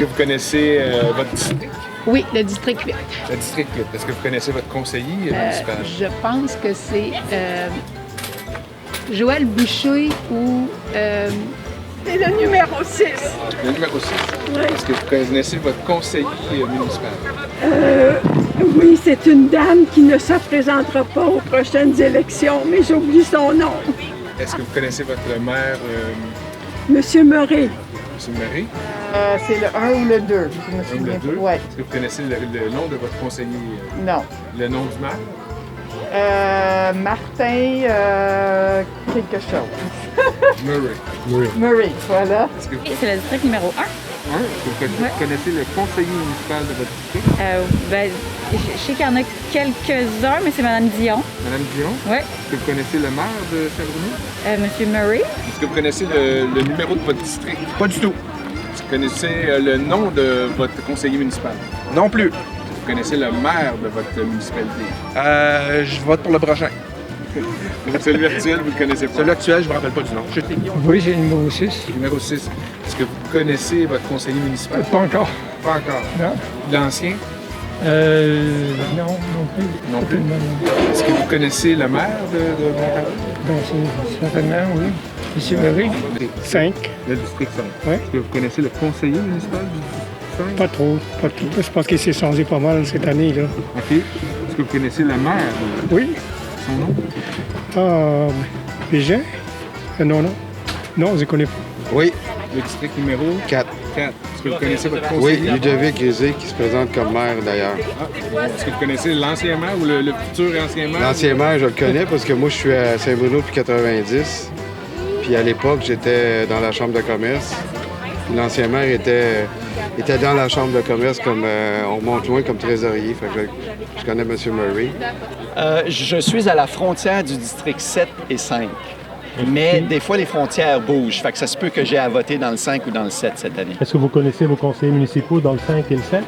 que vous connaissez votre district? Oui, le district 8. Le district 8. Est-ce que vous connaissez votre conseiller municipal? Je pense que c'est Joël Boucher ou... C'est le numéro 6. Le numéro 6. Oui. Est-ce que vous connaissez votre conseiller municipal? Oui, c'est une dame qui ne se présentera pas aux prochaines élections, mais j'oublie son nom. Est-ce que vous connaissez votre maire, Monsieur Murray. M. Marie? C'est le 1 ou le 2, je me Ou souviens le 2? pas. Ouais. Est-ce que vous connaissez le nom de votre conseiller? Non. Le nom du maire? Martin, quelque chose. Murray. Murray, voilà. Est-ce que vous, C'est le district numéro 1. est-ce que vous connaissez le conseiller municipal de votre district? Je sais qu'il y en a quelques-uns, mais c'est Mme Dion. Madame Dion? Oui. Est-ce que vous connaissez le maire de Saint-Bruno? Monsieur Murray. Est-ce que vous connaissez le numéro de votre district? Pas du tout. Est-ce que vous connaissez le nom de votre conseiller municipal? Non plus. Vous connaissez le maire de votre municipalité? Je vote pour le prochain. Celui actuel, vous ne le connaissez pas? Celui actuel, je me rappelle pas du nom. Oui, j'ai le numéro 6. Numéro 6. Est-ce que vous connaissez votre conseiller municipal? Pas encore. Pas encore. Non. L'ancien? Non, non plus. Non plus. Non. Est-ce que vous connaissez le maire de Montréal? Ben, c'est certainement, oui. Monsieur Murray. 5. Le district 5. Oui. Est-ce que vous connaissez le conseiller municipal du district 5? Pas trop, pas trop. Je pense qu'il s'est changé pas mal cette année, là. OK. Est-ce que vous connaissez le maire? Oui. Son nom? Bégin? Non, non. Non, je ne connais pas. Oui, Le district numéro 4. 4. Est-ce que vous connaissez votre Oui, conseiller? Ludovic Grisé qui se présente comme maire d'ailleurs. Ah, est-ce que vous connaissez l'ancien maire ou le futur ancien maire? L'ancien maire, je le connais parce que moi, je suis à Saint-Bruno depuis 90. Puis à l'époque, j'étais dans la chambre de commerce. Puis l'ancien maire était dans la chambre de commerce comme, on remonte loin comme trésorier. Fait que je connais M. Murray. Je suis à la frontière du district 7 et 5. Mais des fois, les frontières bougent. Fait que ça se peut que j'ai à voter dans le 5 ou dans le 7 cette année. Est-ce que vous connaissez vos conseillers municipaux dans le 5 et le 7?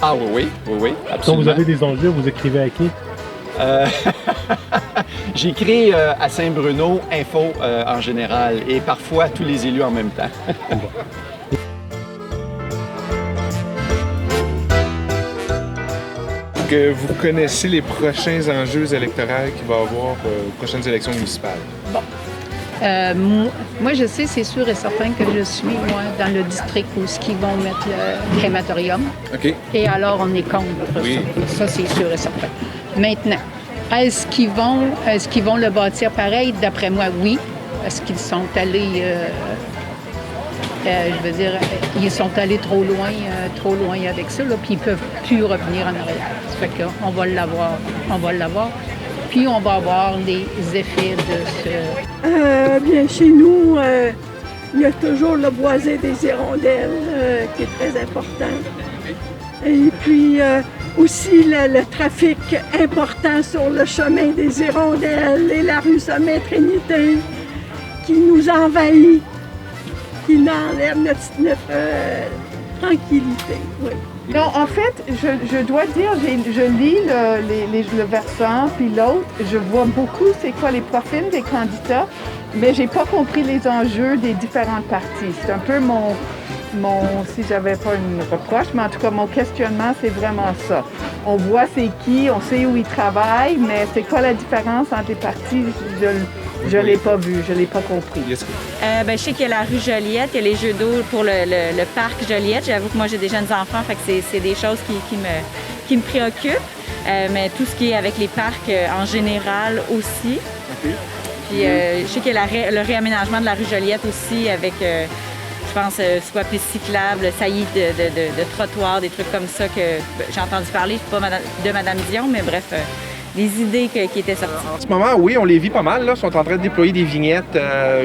Ah oui, absolument. Quand vous avez des enjeux, vous écrivez à qui? J'écris à Saint-Bruno, Info en général, et parfois tous les élus en même temps. Est-ce que vous connaissez les prochains enjeux électoraux qu'il va y avoir aux prochaines élections municipales? Moi, je sais, c'est sûr et certain que je suis, moi, dans le district où ils vont mettre le crématorium. OK. Et alors, on est contre Oui. ça. Ça, c'est sûr et certain. Maintenant, est-ce qu'ils vont le bâtir pareil? D'après moi, oui. Est-ce qu'ils sont allés... je veux dire, ils sont allés trop loin avec ça, là, puis ils ne peuvent plus revenir en arrière. Ça fait qu'on va l'avoir. Puis on va avoir les effets de ce... Bien, chez nous, il y a toujours le boisé des hirondelles qui est très important. Et puis aussi le trafic important sur le chemin des hirondelles et la rue Sommet-Trinité qui nous envahit, qui enlève notre tranquillité. Oui. Non, en fait, je dois dire, je lis le versant, puis l'autre, je vois beaucoup c'est quoi les profils des candidats, mais j'ai pas compris les enjeux des différentes parties. C'est un peu mon si j'avais pas une reproche, mais en tout cas, mon questionnement, c'est vraiment ça. On voit c'est qui, on sait où ils travaillent, mais c'est quoi la différence entre les parties? Je l'ai pas vu, je l'ai pas compris. Je sais qu'il y a la rue Joliette, il y a les jeux d'eau pour le parc Joliette. J'avoue que moi, j'ai des jeunes enfants, fait que c'est des choses qui me préoccupent. Mais tout ce qui est avec les parcs en général aussi. OK. Puis je sais qu'il y a le réaménagement de la rue Joliette aussi avec, je pense, soit piste cyclable, saillie de trottoirs, des trucs comme ça que j'ai entendu parler, pas de Mme Dion, mais bref, des idées qui étaient sorties. En ce moment, oui, on les vit pas mal. Là. Ils sont en train de déployer des vignettes,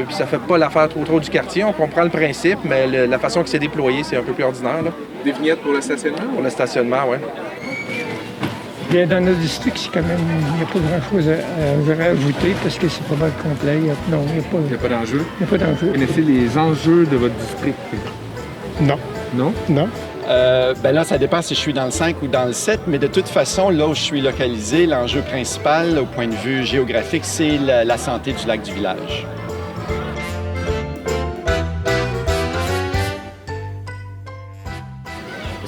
puis ça fait pas l'affaire trop du quartier. On comprend le principe, mais la façon que c'est déployé, c'est un peu plus ordinaire. Là. Des vignettes pour le stationnement? Pour le stationnement, oui. Bien, dans notre district, c'est quand même, il n'y a pas grand-chose à ajouter parce que c'est pas mal complet. Il n'y a pas d'enjeu? Il n'y a pas d'enjeu. Vous connaissez les enjeux de votre district? Non. Non? Non. Là, ça dépend si je suis dans le 5 ou dans le 7, mais de toute façon, là où je suis localisé, l'enjeu principal, au point de vue géographique, c'est la santé du lac du village.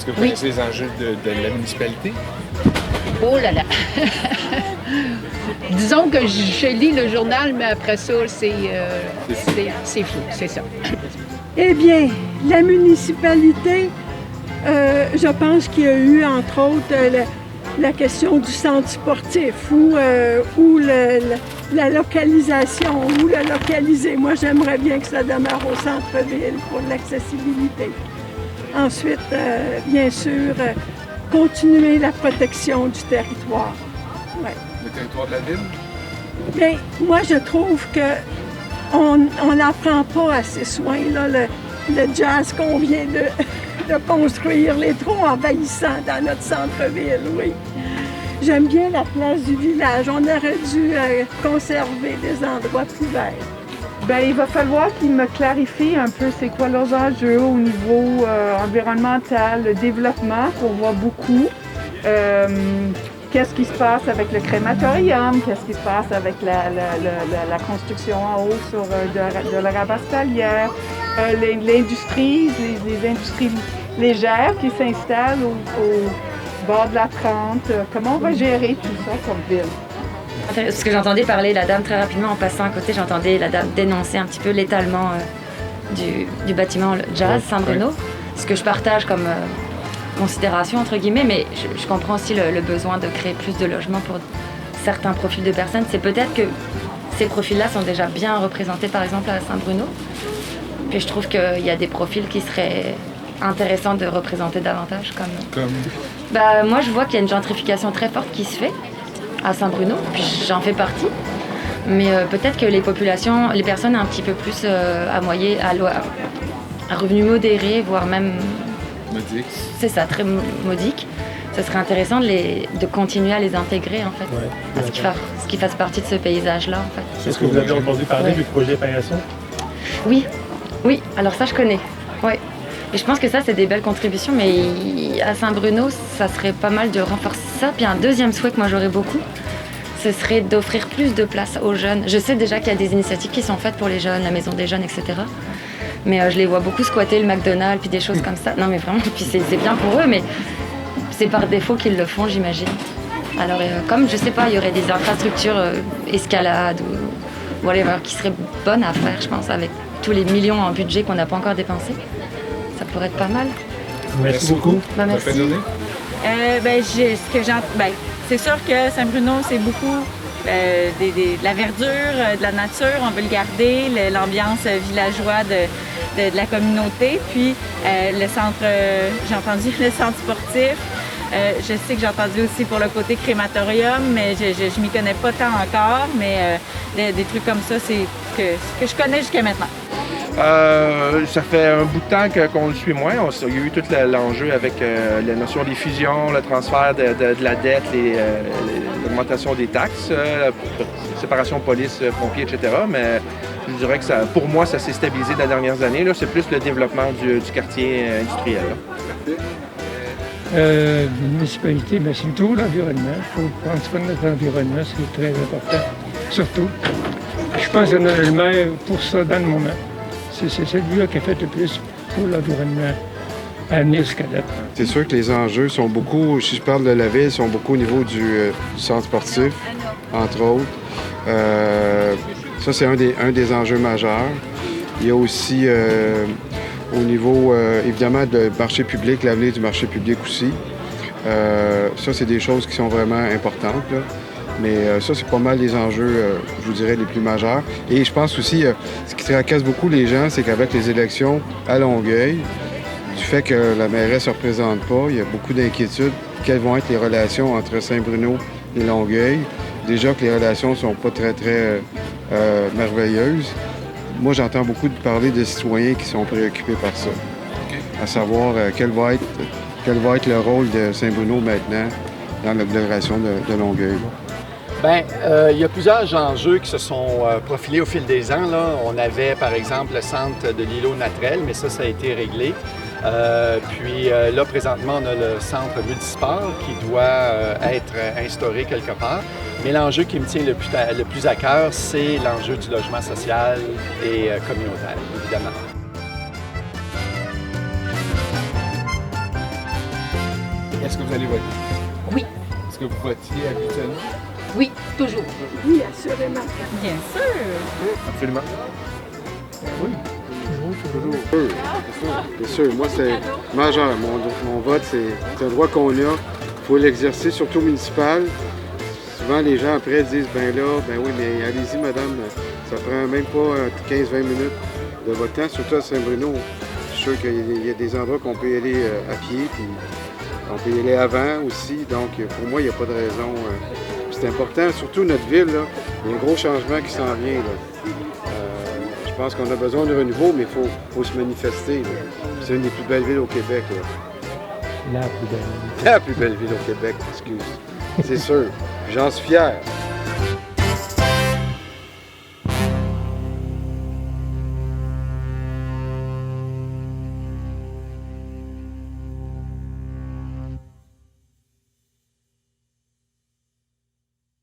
Est-ce que vous Oui. connaissez les enjeux de la municipalité? Oh là là! Disons que je lis le journal, mais après ça, c'est flou, c'est ça. Eh bien, la municipalité, je pense qu'il y a eu, entre autres, la question du centre sportif ou la localisation, où le localiser. Moi, j'aimerais bien que ça demeure au centre-ville pour l'accessibilité. Ensuite, bien sûr, continuer la protection du territoire. Ouais. Le territoire de la ville? Bien, moi, je trouve que on n'en prend pas assez soin, là, le jazz qu'on vient de construire, les trop envahissants dans notre centre-ville, oui. J'aime bien la place du village. On aurait dû conserver des endroits plus verts. Ben, il va falloir qu'ils me clarifient un peu c'est quoi leurs enjeux au niveau environnemental, le développement qu'on voit beaucoup. Qu'est-ce qui se passe avec le crématorium? Qu'est-ce qui se passe avec la construction en haut sur de la rabastalière? L'industrie, les industries légères qui s'installent au bord de la 30. Comment on va gérer tout ça comme ville? Parce que j'entendais parler la dame très rapidement en passant à côté, j'entendais la dame dénoncer un petit peu l'étalement du bâtiment Jazz Saint-Bruno, ce que je partage comme considération entre guillemets, mais je comprends aussi le besoin de créer plus de logements pour certains profils de personnes. C'est peut-être que ces profils-là sont déjà bien représentés par exemple à Saint-Bruno, puis je trouve qu'il y a des profils qui seraient intéressants de représenter davantage comme... Bah, moi je vois qu'il y a une gentrification très forte qui se fait à Saint-Bruno, puis j'en fais partie. Mais peut-être que les personnes un petit peu plus à revenus modérés, voire même... Modique. C'est ça, très modique. Ce serait intéressant de continuer à les intégrer, en fait. Ouais, à ce qu'ils fassent partie de ce paysage-là, en fait. Est-ce que vous avez entendu parler du projet Paillasson? Oui, alors ça, je connais. Ouais. Et je pense que ça, c'est des belles contributions, mais à Saint-Bruno, ça serait pas mal de renforcer ça. Puis un deuxième souhait que moi j'aurais beaucoup, ce serait d'offrir plus de place aux jeunes. Je sais déjà qu'il y a des initiatives qui sont faites pour les jeunes, la maison des jeunes, etc. Mais je les vois beaucoup squatter le McDonald's, puis des choses comme ça. Non mais vraiment, puis c'est bien pour eux, mais c'est par défaut qu'ils le font, j'imagine. Alors comme, je sais pas, il y aurait des infrastructures, escalade ou whatever, qui seraient bonnes à faire, je pense, avec tous les millions en budget qu'on n'a pas encore dépensés. Ça pourrait être pas mal. Merci beaucoup. Bah, merci. C'est sûr que Saint-Bruno, c'est beaucoup de la verdure, de la nature. On veut le garder, l'ambiance villageoise de la communauté. Puis le centre, j'ai entendu le centre sportif. Je sais que j'ai entendu aussi pour le côté crématorium, mais je m'y connais pas tant encore. Mais des trucs comme ça, c'est que je connais jusqu'à maintenant. Ça fait un bout de temps qu'on le suit moins. Il y a eu tout l'enjeu avec la notion des fusions, le transfert de la dette, l'augmentation des taxes, séparation police-pompiers, etc. Mais je dirais que pour moi, ça s'est stabilisé dans les dernières années. Là, c'est plus le développement du quartier industriel. Municipalité, mais c'est tout l'environnement. Il faut prendre soin de notre environnement, c'est très important. Surtout, je pense qu'on a le maire pour ça dans le moment. C'est celui-là qui a fait le plus pour l'environnement à amener jusqu'à date. C'est sûr que les enjeux sont beaucoup, si je parle de la ville, sont beaucoup au niveau du centre sportif, entre autres. Ça, c'est un des enjeux majeurs. Il y a aussi au niveau, évidemment, du marché public, l'avenir du marché public aussi. Ça, c'est des choses qui sont vraiment importantes, là. Mais ça, c'est pas mal les enjeux, je vous dirais, les plus majeurs. Et je pense aussi, ce qui tracasse beaucoup les gens, c'est qu'avec les élections à Longueuil, du fait que la mairesse ne se représente pas, il y a beaucoup d'inquiétudes. Quelles vont être les relations entre Saint-Bruno et Longueuil? Déjà que les relations ne sont pas très merveilleuses. Moi, j'entends beaucoup parler de citoyens qui sont préoccupés par ça. À savoir quel va être le rôle de Saint-Bruno maintenant dans l'agglomération de Longueuil. Bien, il y a plusieurs enjeux qui se sont profilés au fil des ans. Là. On avait, par exemple, le centre de l'îlot Natrel, mais ça a été réglé. Puis là, présentement, on a le centre multisport qui doit être instauré quelque part. Mais l'enjeu qui me tient le plus à cœur, c'est l'enjeu du logement social et communautaire, évidemment. Est-ce que vous allez voter? Oui. Est-ce que vous votiez habituellement? Oui, toujours. Oui, assurément. Bien sûr. Absolument. Oui, toujours. Bien sûr, moi c'est majeur. Mon vote, c'est un droit qu'on a. Il faut l'exercer, surtout au municipal. Souvent, les gens après disent, ben oui, mais allez-y, madame, ça prend même pas 15-20 minutes de votre temps, surtout à Saint-Bruno. Je suis sûr qu'il y a des endroits qu'on peut y aller à pied, puis on peut y aller avant aussi. Donc, pour moi, il n'y a pas de raison. C'est important, surtout notre ville, là, il y a un gros changement qui s'en vient. Là. Je pense qu'on a besoin de renouveau, mais il faut se manifester. là. C'est une des plus belles villes au Québec. Là. La plus belle. La plus belle ville au Québec, excuse. C'est sûr. J'en suis fier.